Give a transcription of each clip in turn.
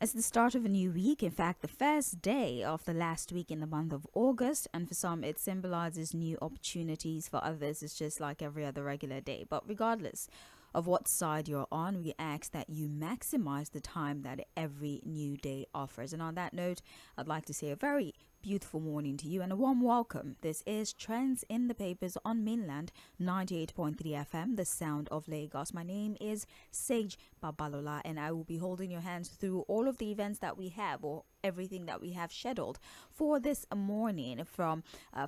It's the start of a new week, in fact, the first day of the last week in the month of August, and for some it symbolizes new opportunities, for others it's just like every other regular day. But regardless of what side you're on, we ask that you maximize the time that every new day offers. And on that note, I'd like to say a very beautiful morning to you and a warm welcome. This is Trends in the Papers on Mainland 98.3 FM, the sound of Lagos. My name is Sage Babalola, and I will be holding your hands through all of the events that we have, or everything that we have scheduled for this morning. From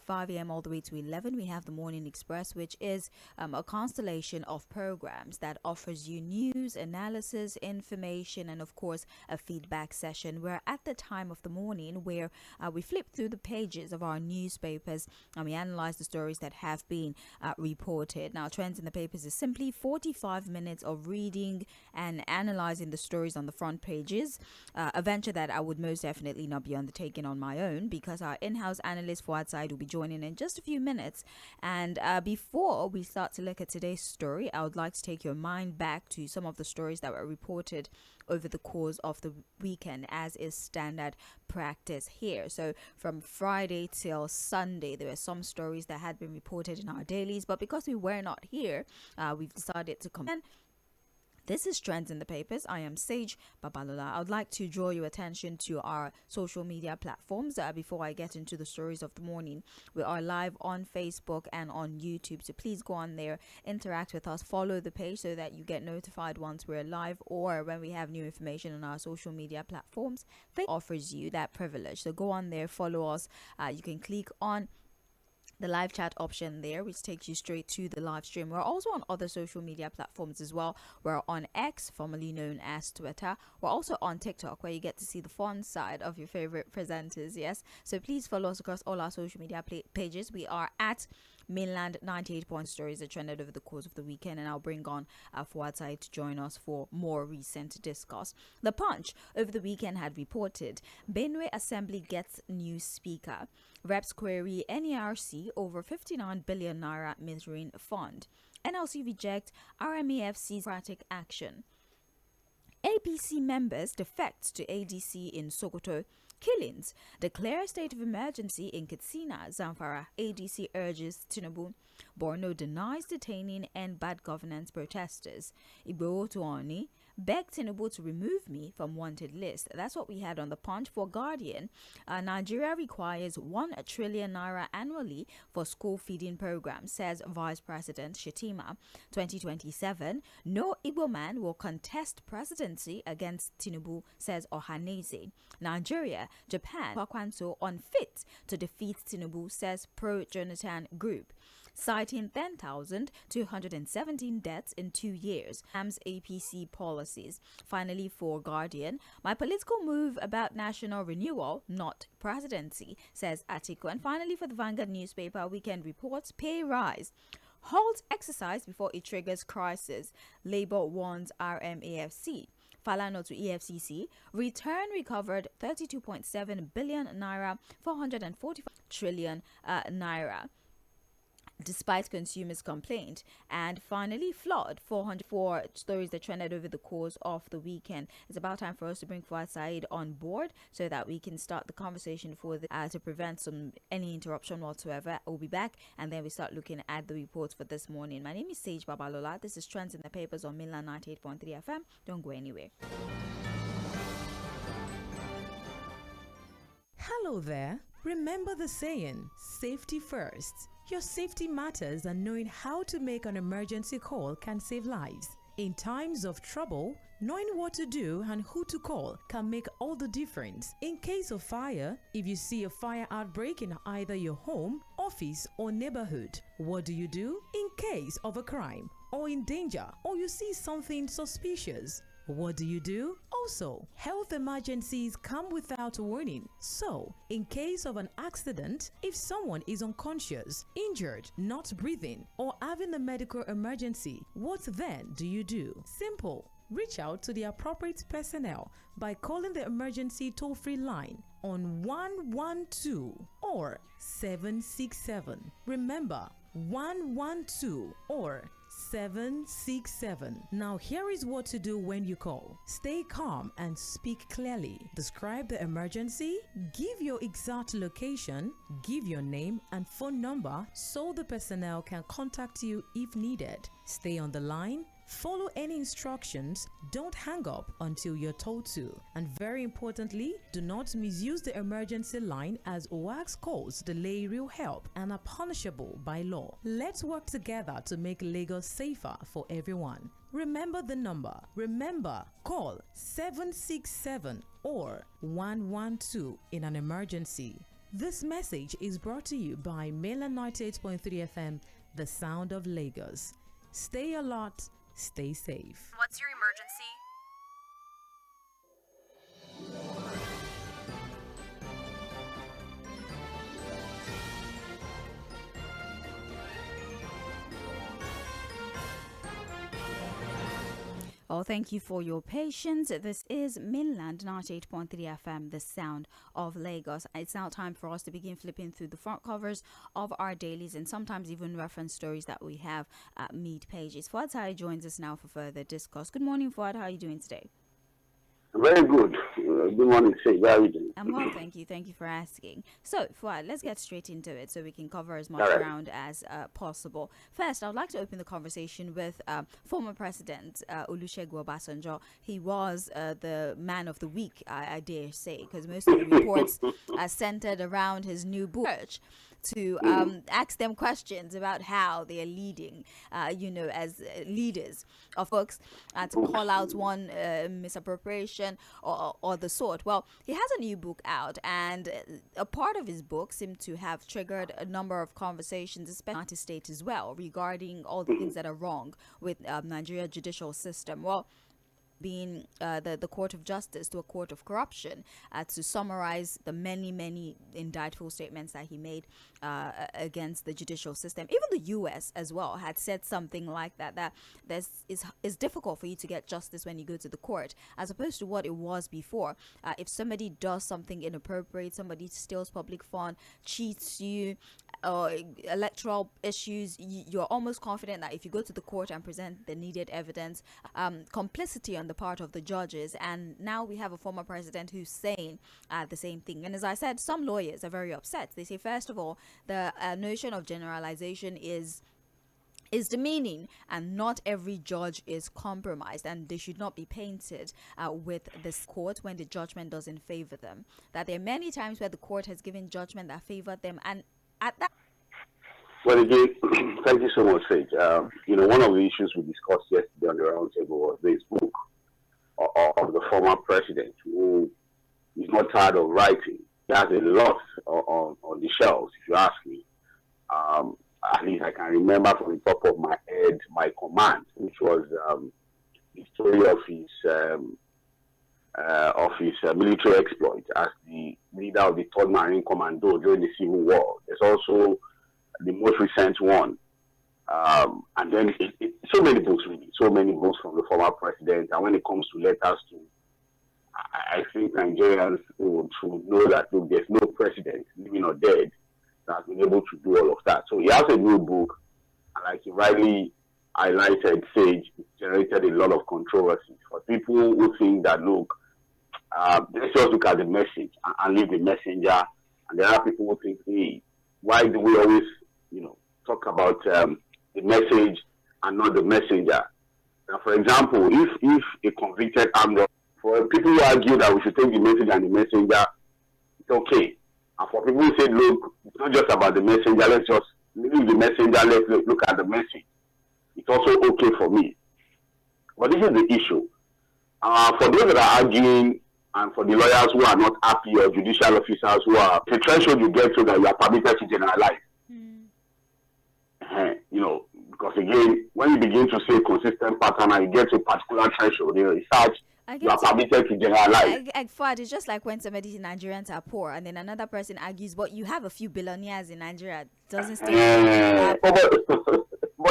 5 a.m. all the way to 11, we have the Morning Express, which is a constellation of programs that offers you news, analysis, information, and of course a feedback session. We're at the time of the morning where we flip through the pages of our newspapers and we analyze the stories that have been reported. Now, Trends in the Papers is simply 45 minutes of reading and analyzing the stories on the front pages, a venture that I would most definitely not be undertaking on my own, because our in-house analyst Fᴜဃᴜ will be joining in just a few minutes. And before we start to look at today's story, I would like to take your mind back to some of the stories that were reported over the course of the weekend, as is standard practice here. So from Friday till Sunday, there were some stories that had been reported in our dailies, but because we were not here, we've decided to come. This is Trends in the Papers. I am Sage Babalola. I would like to draw your attention to our social media platforms before I get into the stories of the morning. We are live on Facebook and on YouTube, so please go on there, interact with us, follow the page so that you get notified once we're live or when we have new information on our social media platforms. Facebook offers you that privilege, so go on there, follow us. You can click on the live chat option there, which takes you straight to the live stream. We're also on other social media platforms as well. We're on X, formerly known as Twitter. We're also on TikTok, where you get to see the fun side of your favorite presenters. Yes, so please follow us across all our social media pages. We are at Mainland 98 point stories that trended over the course of the weekend, and I'll bring on Fᴜဃᴜ to join us for more recent discuss. The Punch over the weekend had reported Benue Assembly gets new speaker. Reps query NERC over 59 billion naira metering fund. NLC reject RMAFC's democratic action. APC members defect to ADC in Sokoto. Killings. Declare state of emergency in Katsina, Zamfara. ADC urges Tinubu. Borno denies detaining and bad governance protesters. Yᴏᴜᴛᴜ beg Tinubu to remove me from wanted list. That's what we had on the Punch. For Guardian, Nigeria requires 1 trillion naira annually for school feeding program, says Vice President Shettima. 2027, no Igbo man will contest presidency against Tinubu, says Ohanaeze. Nigeria, Japan, Kwakwanso unfit to defeat Tinubu, says pro-Jonathan group. Citing 10,217 deaths in 2 years, AM's APC policies. Finally, for Guardian, my political move about national renewal, not presidency, says Atiku. And finally, for the Vanguard newspaper, weekend reports, pay rise. Halt exercise before it triggers crisis. Labour warns RMAFC. Falana to EFCC. Return recovered 32.7 billion naira, 445 trillion naira. Despite consumers' complaint. And finally, flood. 404 stories that trended over the course of the weekend. It's about time for us to bring Fᴜဃᴜ on board so that we can start the conversation for to prevent any interruption whatsoever. We'll be back and then we start looking at the reports for this morning. My name is Sage Babalola. This is Trends in the Papers on Mainland 98.3 FM. Don't go anywhere. Hello there. Remember the saying, safety first. Your safety matters, and knowing how to make an emergency call can save lives. In times of trouble, knowing what to do and who to call can make all the difference. In case of fire, if you see a fire outbreak in either your home, office, or neighborhood, what do? In case of a crime or in danger, or you see something suspicious, what do? Also, health emergencies come without warning. So, in case of an accident, if someone is unconscious, injured, not breathing, or having a medical emergency, what then do? Simple. reach out to the appropriate personnel by calling the emergency toll-free line on 112 or 767. Remember, 112 or 767. Now here is what to do when you call. Stay calm and speak clearly. Describe the emergency, give your exact location, give your name and phone number so the personnel can contact you if needed. Stay on the line. Follow any instructions, don't hang up until you're told to. And very importantly, do not misuse the emergency line as OAX calls delay real help and are punishable by law. Let's work together to make Lagos safer for everyone. Remember the number. Remember, call 767 or 112 in an emergency. This message is brought to you by Mainland 98.3 FM, the sound of Lagos. Stay alert. Stay safe. What's your emergency? Oh, thank you for your patience. This is Mainland 98.3 FM, the sound of Lagos. It's now time for us to begin flipping through the front covers of our dailies and sometimes even reference stories that we have at mid pages. Fᴜʟʟᴏ joins us now for further discourse. Good morning, Fᴜʟʟ. How are you doing today? Very good. Good morning, Shay. How are you doing? I'm well, thank you. Thank you for asking. So, Fᴜʟʟ, let's get straight into it so we can cover as much ground as possible. First, I would like to open the conversation with former President Olusegun Obasanjo. He was the man of the week, I dare say, because most of the reports are centered around his new book to ask them questions about how they are leading, as leaders of books, to call out one misappropriation or the sort. Well, he has a new book out, and a part of his book seemed to have triggered a number of conversations, especially in the United States as well, regarding all the things that are wrong with Nigeria judicial system. Well, being the court of justice to a court of corruption, to summarize the many indictful statements that he made against the judicial system. Even the US as well had said something like that it's difficult for you to get justice when you go to the court, as opposed to what it was before. If somebody does something inappropriate, somebody steals public fund, cheats you, electoral issues, you're almost confident that if you go to the court and present the needed evidence, complicity on the part of the judges. And now we have a former president who's saying the same thing. And as I said, some lawyers are very upset. They say, first of all, the notion of generalization is demeaning, and not every judge is compromised, and they should not be painted with this court when the judgment doesn't favor them. That there are many times where the court has given judgment that favored them, and at that. Well, again, thank you so much, Sage. One of the issues we discussed yesterday on the roundtable was this book of the former president, who is not tired of writing. He has a lot on the shelves, if you ask me. At least I can remember from the top of my head my command, which was the story of his military exploit as the leader of the 3rd Marine Commando during the Civil War. There's also the most recent one. And then so many books, really. So many books from the former president. And when it comes to letters to, I think Nigerians would know that, look, there's no president, living or dead, that has been able to do all of that. So he has a new book, and like he rightly highlighted, Sage, it generated a lot of controversy for people who think that, look, let's just look at the message and leave the messenger. And there are people who think, hey, why do we always, talk about the message and not the messenger? Now, for example, if a convicted armed robber, for people who argue that we should take the message and the messenger, it's okay. And for people who say, look, it's not just about the messenger, let's just leave the messenger, let's look at the message. It's also okay for me. But this is the issue. For those that are arguing, and for the lawyers who are not happy, or judicial officers who are, the threshold you get to that you are permitted to generalize. Because again, when you begin to say consistent pattern and you get to a particular threshold, you are permitted to generalize. It's just like when somebody Nigerians are poor, and then another person argues, but you have a few billionaires in Nigeria. Doesn't stay. But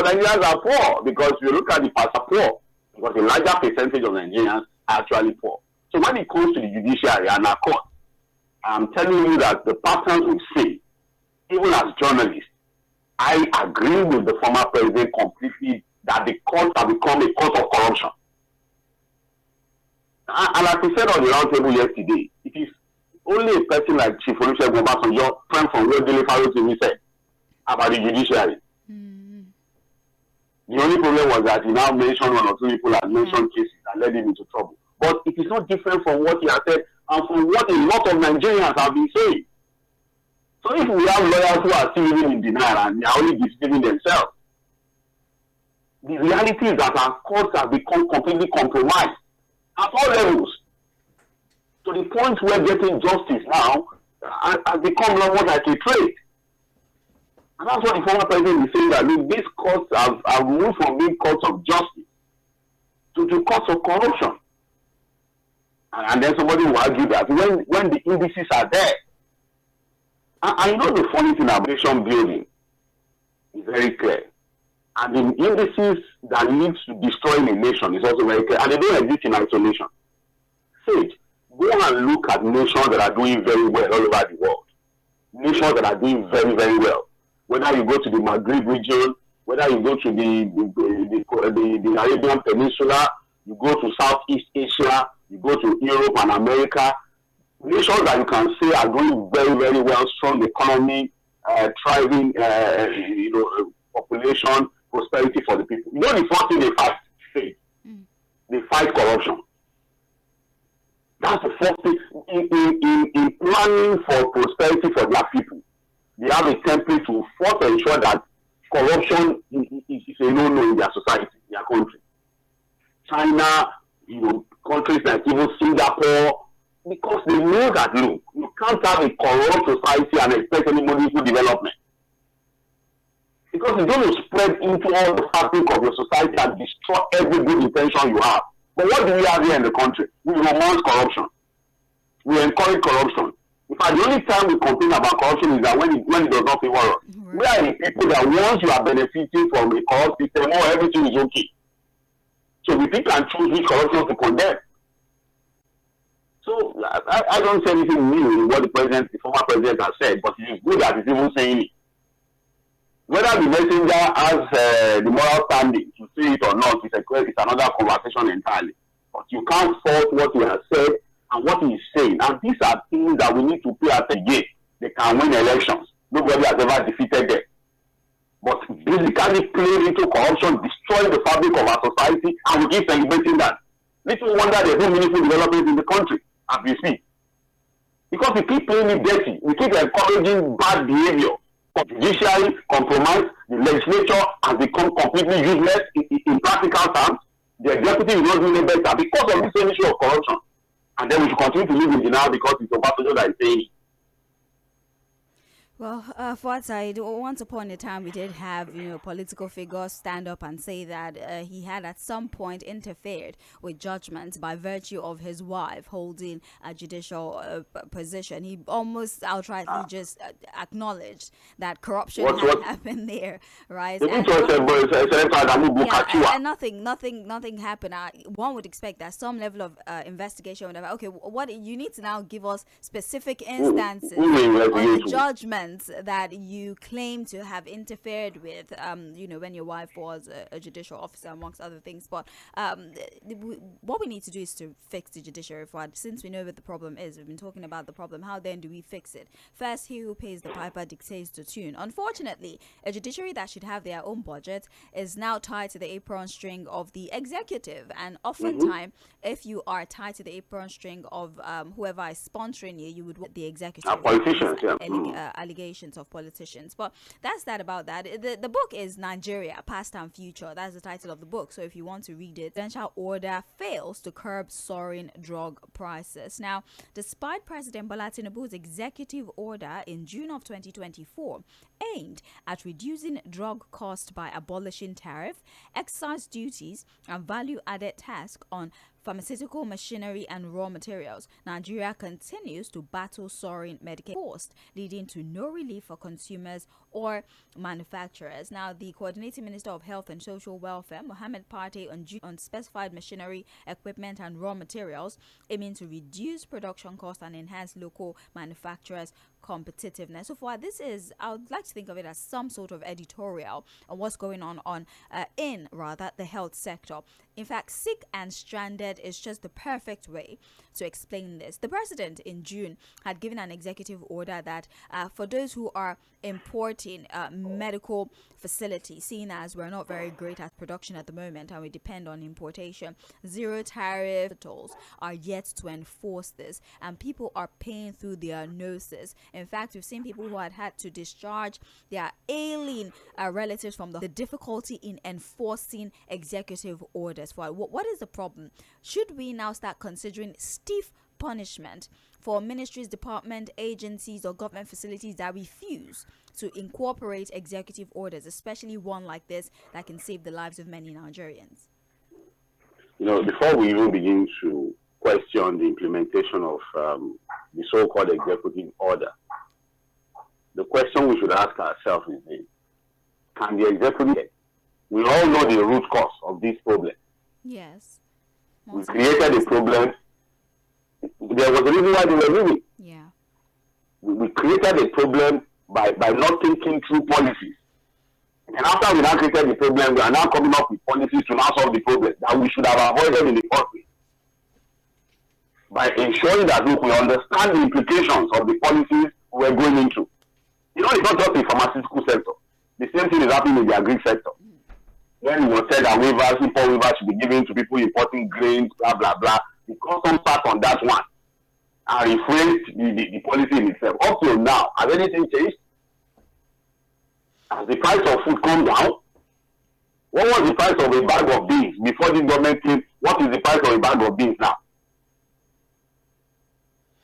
Nigerians are poor, because you look at the past are poor. because a larger percentage of Nigerians are actually poor. So when it comes to the judiciary and our court, I'm telling you that the patterns we see, even as journalists, I agree with the former president completely that the courts have become a court of corruption. And like we said on the roundtable yesterday, it is only a person like Chief Olusegun Obasanjo, friend from where Dᴏɪᴜ said about the judiciary. The only problem was that he now mentioned one or two people and mentioned cases that led him into trouble. But it is not different from what he has said and from what a lot of Nigerians have been saying. So if we have lawyers who are still living in denial and they are only deceiving themselves, the reality is that our courts have become completely compromised at all levels. To the point where getting justice now has become almost like a trade. And that's what the former president is saying, that look, these courts have moved from being courts of justice to courts of corruption. And then somebody will argue that when the indices are there, and you know the funny thing about nation building is very clear. And the indices that leads to destroying a nation is also very clear. And they don't exist in isolation. Sage, go and look at nations that are doing very well all over the world. Nations that are doing very, very well. Whether you go to the Maghreb region, whether you go to the Arabian Peninsula, you go to Southeast Asia, you go to Europe and America, nations that you can say are doing very, very well, strong economy, thriving, population, prosperity for the people. You know the first thing they fight? They fight corruption. That's the first thing. In planning for prosperity for their people, they have a template to first ensure that corruption is a no-no in their society, in their country. China, countries like even Singapore, because they know that, look, you can't have a corrupt society and expect any meaningful development. Because it's going to spread into all the fabric of your society and destroy every good intention you have. But what do we have here in the country? We romance corruption. We encourage corruption. In fact, the only time we complain about corruption is that when it does not favor us. Right. We are the people that once you are benefiting from a corrupt system, everything is okay. So we pick and choose which corruption to condemn. So I don't say anything new in what the former president has said, but it is good that he's even saying it. Whether the messenger has the moral standing to say it or not is another conversation entirely. But you can't fault what he has said and what he is saying. And these are things that we need to pay attention. They can win elections. Nobody has ever defeated them. But basically playing into corruption, destroying the fabric of our society, and we keep celebrating that. Little wonder there's no meaningful development in the country, as we see. Because we keep playing it dirty. We keep encouraging bad behavior. The judiciary compromise, the legislature has become completely useless in practical terms. The executive is not doing it better because of this same issue of corruption. And then we should continue to live in denial because it's Obasanjo that is saying it. Well, for that side, once upon a time, we did have, political figures stand up and say that he had at some point interfered with judgments by virtue of his wife holding a judicial position. He almost outrightly just acknowledged that corruption had happened there, right? And nothing happened. One would expect that some level of investigation would have, okay, what you need to now give us specific instances on the judgment that you claim to have interfered with, when your wife was a judicial officer, amongst other things. But what we need to do is to fix the judiciary. Since we know what the problem is, we've been talking about the problem, how then do we fix it? First, he who pays the piper dictates the tune. Unfortunately, a judiciary that should have their own budget is now tied to the apron string of the executive. And oftentimes, if you are tied to the apron string of whoever is sponsoring you, you would want the executive. Politicians, allegations of politicians. But that's that about that. The book is Nigeria, Past and Future. That's the title of the book. So if you want to read it, presidential order fails to curb soaring drug prices. Now, despite President Bola Tinubu's executive order in June of 2024 aimed at reducing drug costs by abolishing tariff, excise duties, and value-added tax on pharmaceutical machinery and raw materials, Nigeria continues to battle soaring medical costs, leading to no relief for consumers or manufacturers. Now, the Coordinating Minister of Health and Social Welfare, Mohammed Partey, on specified machinery, equipment, and raw materials, aiming to reduce production costs and enhance local manufacturers' competitiveness. So far, I would like to think of it as some sort of editorial on what's going on in the health sector. In fact, sick and stranded is just the perfect way to explain this. The president in June had given an executive order that for those who are importing medical facilities, seeing as we're not very great at production at the moment and we depend on importation, zero tariff tolls are yet to enforce this, and people are paying through their noses. In fact, we've seen people who had to discharge their ailing relatives from the difficulty in enforcing executive orders. What is the problem? Should we now start considering stiff punishment for ministries, department, agencies, or government facilities that refuse to incorporate executive orders, especially one like this that can save the lives of many Nigerians? Before we even begin to question the implementation of the so-called executive order, the question we should ask ourselves is this: can the executive? We all know the root cause of this problem. Yes. We created a problem. There was a reason why they were moving. Yeah. We created a problem by not thinking through policies. And after we now created the problem, we are now coming up with policies to now solve the problem that we should have avoided in the first place. By ensuring that we understand the implications of the policies we're going into. It's not just the pharmaceutical sector. The same thing is happening in the agri sector. When it was said that import waivers should be given to people importing grains, blah, blah, blah, the custom sat on that one and rephrased the policy in itself. Up till now, has anything changed? Has the price of food come down? What was the price of a bag of beans before the government came? What is the price of a bag of beans now?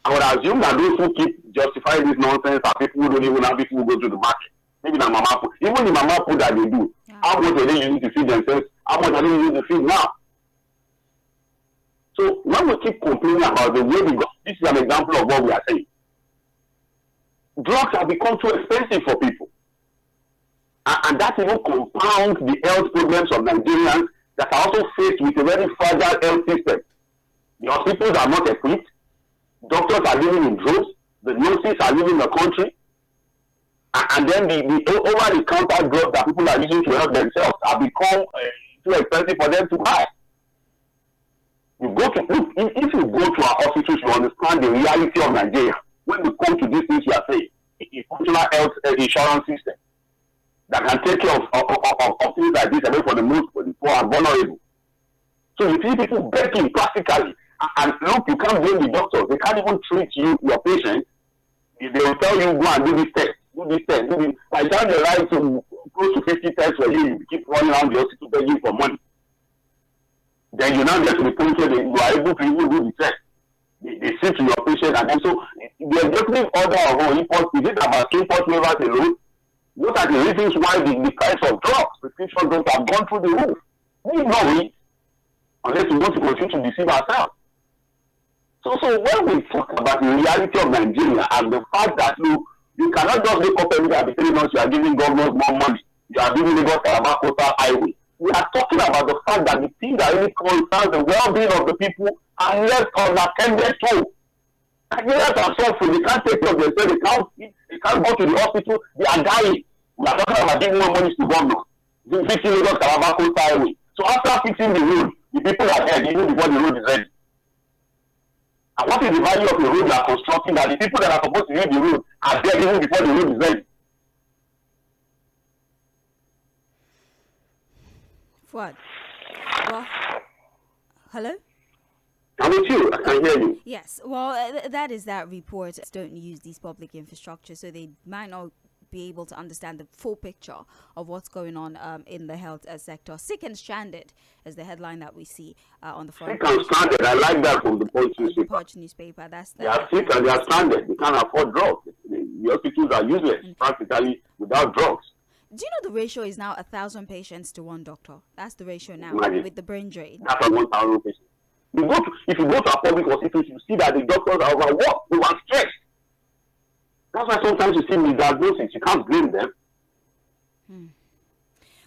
I would assume that those who keep justifying this nonsense are people who don't even have people who go to the market. Maybe the mama food. Even the mama food that they do, how much are they using to feed themselves? How much are they using to feed now? So when we keep complaining about the way we go, this is an example of what we are saying. Drugs have become too expensive for people. And that even compounds the health problems of Nigerians that are also faced with a very fragile health system. The hospitals are not equipped. Doctors are living in droves. The nurses are leaving the country. And then the over-the-counter drugs that people are using to help themselves have become too expensive for them to buy. If you go to our hospitals, you understand the reality of Nigeria. When we come to these things we are saying, a functional health insurance system that can take care of things like this away for the poor and vulnerable. So you see people begging practically. And look, you can't blame the doctors. They can't even treat your patient. They will tell you, go and do this test. Do this test. By the time they write to close to 50 tests for you keep running around the hospital begging for money. Then you now get to the point where you are able to even do the test. They sit to your patient, and then so the executive order of import, is it about import waivers alone? What are the reasons why the price of drugs, prescription drugs, have gone through the roof? We know it, unless we want to continue to deceive ourselves. So when we talk about the reality of Nigeria and the fact that you cannot just wake up every day and be telling us you are giving governors more money, you are giving Lagos Calabar highway. We are talking about the fact that the thing that really concerns the well-being of the people are left unattended to. Nigerians are suffering. They can't take care of themselves. They can't go to the hospital. They are dying. We are talking about giving more money to governors, fixing Lagos Calabar highway. So after fixing the road, the people are dead even before the road is ready. And what is the value of the road you are constructing that the people that are supposed to use the road are dead even before the road is ready? What? Well, hello? I'm with you. I can hear you. Yes. Well, that is that report. Don't use these public infrastructure, so they might not be able to understand the full picture of what's going on in the health sector. Sick and stranded is the headline that we see on the front. Sick and stranded. I like that from the Punch newspaper. Punch newspaper. That's they are sick and they are stranded. They can't afford drugs. The hospitals are useless practically without drugs. Do you know the ratio is now 1,000 patients to one doctor? That's the ratio now. Imagine. With the brain drain. That's 1,000 patients. If you go to a public hospital, you see that the doctors are overworked, overstressed. That's why sometimes you see misdiagnosis. You can't blame them.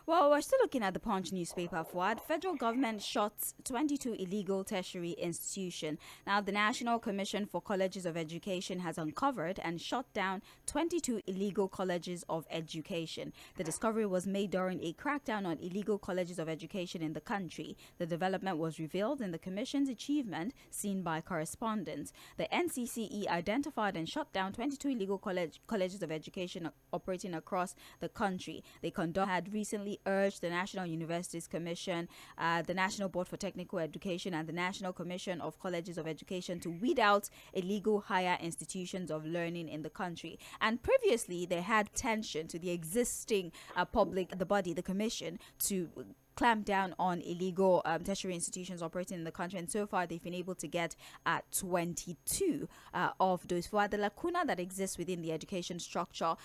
Well, we're still looking at the Punch newspaper. Fuad, federal government shuts 22 illegal tertiary institutions. Now, the National Commission for Colleges of Education has uncovered and shut down 22 illegal colleges of education. The discovery was made during a crackdown on illegal colleges of education in the country. The development was revealed in the Commission's achievement seen by correspondents. The NCCE identified and shut down 22 illegal colleges of education operating across the country. They had recently urged the National Universities Commission, the National Board for Technical Education, and the National Commission of Colleges of Education to weed out illegal higher institutions of learning in the country. And previously, they had tension to the existing the commission, to clamp down on illegal tertiary institutions operating in the country, and so far they've been able to get 22 of those. For the lacuna that exists within the education structure,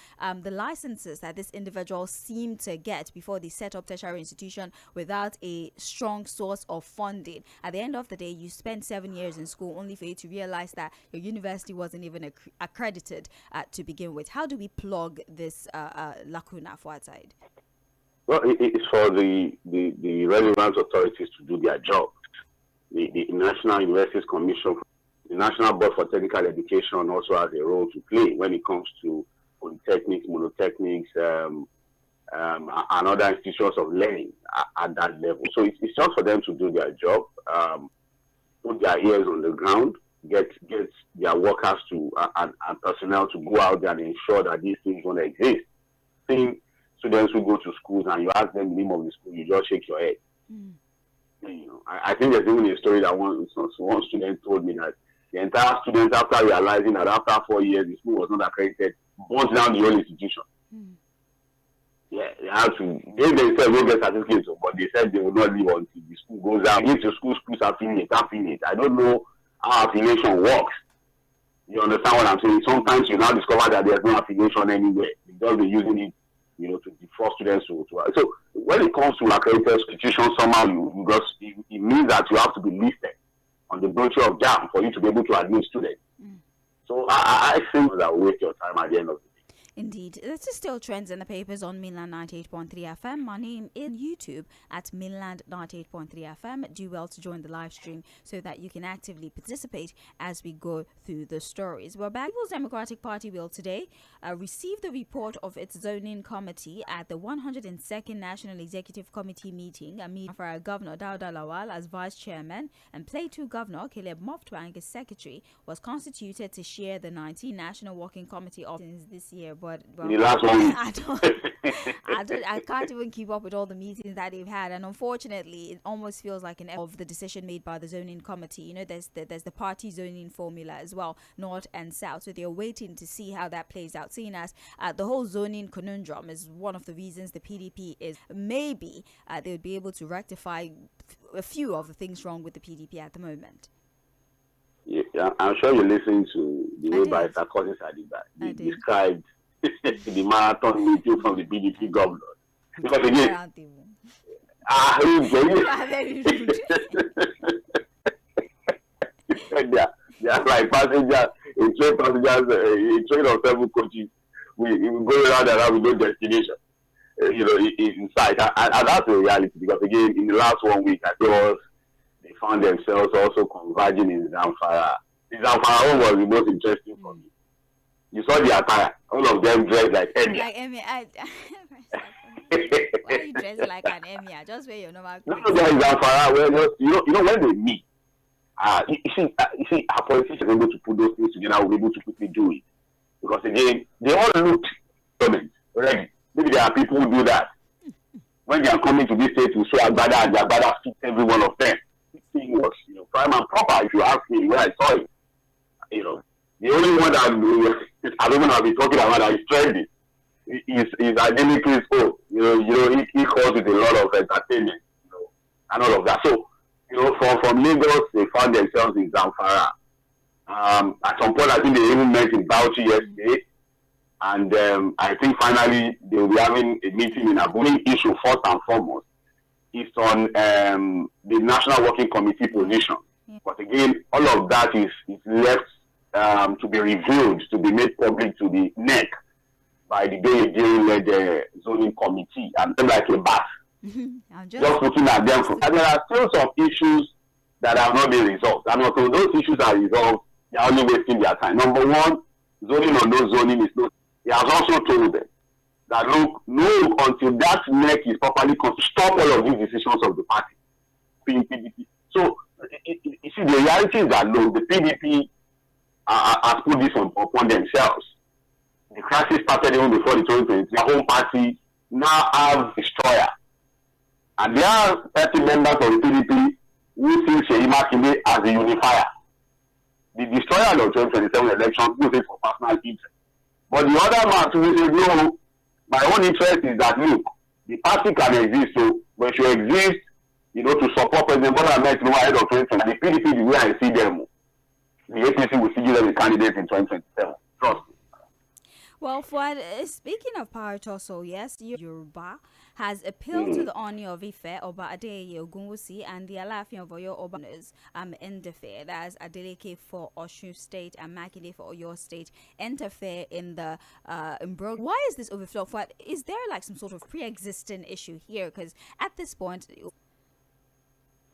the licenses that this individual seem to get before they set up tertiary institution without a strong source of funding. At the end of the day, you spend 7 years in school only for you to realize that your university wasn't even accredited to begin with. How do we plug this lacuna for our side? Well, it's for the relevant authorities to do their job. The National Universities Commission, the National Board for Technical Education also has a role to play when it comes to polytechnics, monotechnics, and other institutions of learning at that level. So it's just for them to do their job, put their ears on the ground, get their workers and personnel to go out there and ensure that these things don't exist. Students who go to schools and you ask them the name of the school, you just shake your head. I think there's even a story that one student told me that the entire students, after realizing that after 4 years the school was not accredited, burnt down the whole institution. Yeah, they had to. They themselves will get certificates, but they said they will not leave until the school goes out. If the schools affiliate. I don't know how affiliation works. You understand what I'm saying? Sometimes you now discover that there's no affiliation anywhere. They'll be using it, to defraud students. So when it comes to accredited institutions, somehow it means that you have to be listed on the brochure of JAM for you to be able to admit students. So I think that will waste your time at the end of the day. Indeed. This is still trends in the papers on Mainland 98.3 FM. My name is YouTube at Mainland 98.3 FM. Do well to join the live stream so that you can actively participate as we go through the stories. Well, People's Democratic Party will today receive the report of its zoning committee at the 102nd National Executive Committee meeting. A meeting for our Governor Dauda Lawal as Vice Chairman and Plateau Governor Caleb Moptwang as Secretary was constituted to share the 19 National Working Committee offices this year. But the last one, I can't even keep up with all the meetings that they've had, and unfortunately, it almost feels like an of the decision made by the zoning committee. There's the party zoning formula as well, north and south. So they're waiting to see how that plays out. Seeing as the whole zoning conundrum is one of the reasons the PDP is maybe they would be able to rectify a few of the things wrong with the PDP at the moment. Yeah, I'm sure you're listening to the way by Sarkozy Sadiba described the marathon meeting from the PDP governor. Because again, they are like passengers, a train of 7 coaches. We go around and around with no destination. In sight. And that's the reality, because again, in the last 1 week, I think they found themselves also converging in Zamfara. The Zamfara one was the most interesting for me. You saw the attire. All of them dressed like Emia. Like Emia. Why are you dressed like an Emia? Just wear your normal clothes. No, there is Zamfara. When they meet, you see, our politicians are able to put those things together. We're able to quickly do it. Because again, they all look ready. Maybe there are people who do that. When they are coming to this state to show Agbada, and the Agbada fits every one of them. This thing was, prime and proper. If you ask me where I saw it, the only one that I don't know I'll be talking about that is trendy is identity's own. He calls it a lot of entertainment, and all of that. So, from Lagos, they found themselves in Zamfara. At some point, I think they even met in Bauchi yesterday. And I think finally they will be having a meeting in Abuja. Issue first and foremost is on the National Working Committee position. Yeah. But again, all of that is left to be revealed, to be made public to the NEC. by the Tʀᴇ led zoning committee, and them like a bath. Just looking at them. And there are still some issues that have not been resolved. And until those issues are resolved, they are only wasting their time. Number one, zoning or no zoning is not. He has also told them that look, until that neck is properly stop all of these decisions of the party. PDP. So, you see, the reality is that look, the PDP has put this upon themselves. The crisis started even before the 2020. Their own party now have destroyer. And there are 30 members of the PDP who see Ḥᴏ as a unifier. The destroyer of the 2027 election will say for personal interest. But the other man who says, no, my own interest is that, look, the party can exist, so when she exists, to support President Bola Ahmed Tinubu ahead of 2020, the PDP, the way I see them, the APC will see them as candidates in 2027. Trust me. Well, speaking of power tussle, yes, Yoruba has appealed to the Ooni of Ife, Oba Adeyeye Ogunwusi, and the Alaafin of Oyo Obaners interfere. That's Adeleke for Osun State and Makinde for Oyo State interfere in the embroglio. Why is this overflow? Is there like some sort of pre-existing issue here? Because at this point,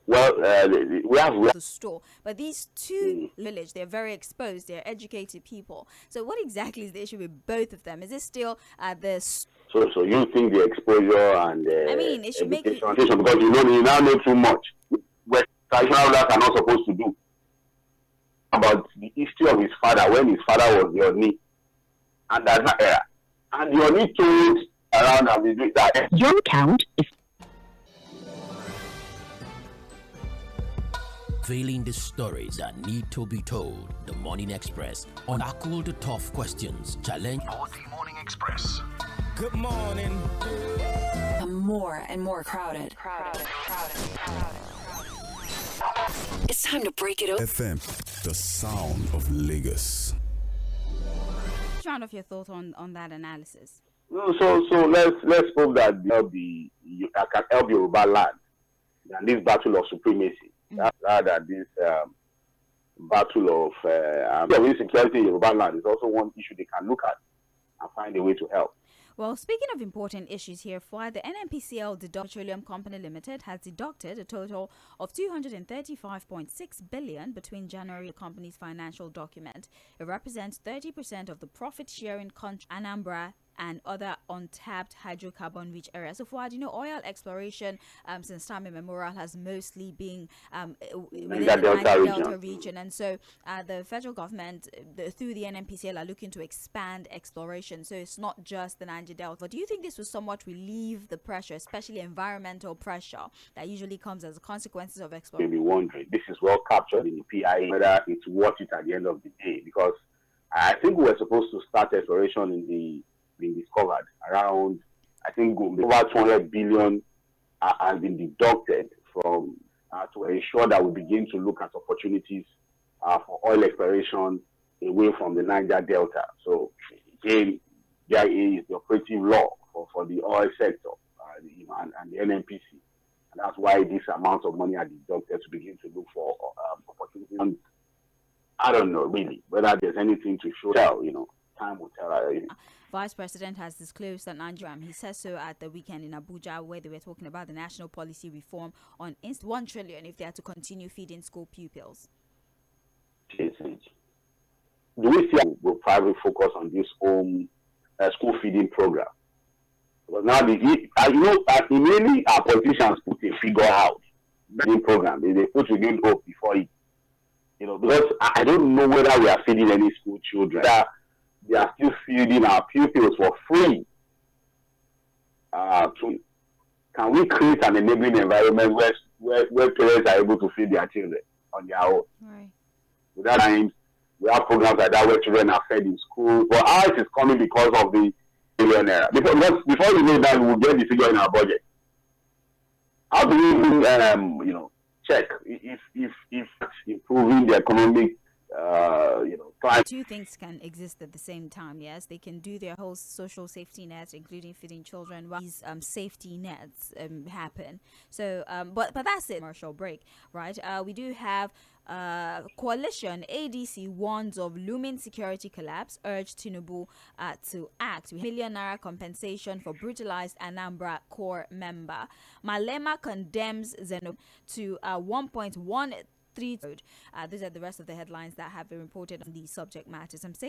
well, we have the store, but these two village, they're very exposed, they're educated people. So what exactly is the issue with both of them? Is it still So you think the exposure and it should make because you now know too much what traditional rulers are not supposed to do about the history of his father when his father was the Oni and that era, and the Oni told around that your account is Veiling the stories that need to be told. The Morning Express on Tackle the Tough Questions Challenge. Or the Morning Express. Good morning. More and more crowded. It's time to break it up. FM, the sound of Lagos. Round off your thoughts on that analysis. So let's hope that I can help Yoruba land than this battle of supremacy. Rather than this battle of insecurity in Yoruba land is also one issue they can look at and find a way to help. Well, speaking of important issues here, the NNPCL Petroleum Company Limited has deducted a total of 235.6 billion between January. The company's financial document. It represents 30% of the profit-sharing country, Anambra, and other untapped hydrocarbon-rich areas. So far, oil exploration since time immemorial has mostly been within the Delta region. And so the federal government, through the NNPCL, are looking to expand exploration. So it's not just the Niger Delta. But do you think this will somewhat relieve the pressure, especially environmental pressure, that usually comes as a consequence of exploration? You'll be wondering, this is well captured in the PIA, whether it's worth it at the end of the day, because I think we were supposed to start exploration being discovered around, I think, over 200 billion has been deducted from to ensure that we begin to look at opportunities for oil exploration away from the Niger Delta. So again, JIA is the operative law for the oil sector, and the NNPC, and that's why this amount of money are deducted to begin to look for opportunities. And I don't know really whether there's anything to show. Time will tell. Vice President has disclosed that Nigeria, he says so at the weekend in Abuja, where they were talking about the national policy reform on 1 trillion if they are to continue feeding school pupils. Do we see will probably focus on this home school feeding program? Because now immediately our politicians put a figure out feeding program. They put renewed hope before it. Because I don't know whether we are feeding any school children. They are still feeding our pupils for free. Can we create an enabling environment where parents are able to feed their children on their own? Right. With that times, we have programs like that where children are fed in school. But ours is coming because of the billionaire. Before you know that, we will get the figure in our budget. How do we check if improving the economic climate. Two things can exist at the same time. Yes, they can do their whole social safety nets, including feeding children, while these safety nets happen. So, but that's it. Commercial break, right? We do have coalition ADC warns of looming security collapse, urged Tinubu to act. We have ₦1 million compensation for brutalized Anambra core member. Malema condemns Zeno to 1.13. These are the rest of the headlines that have been reported on these subject matters. I'm saying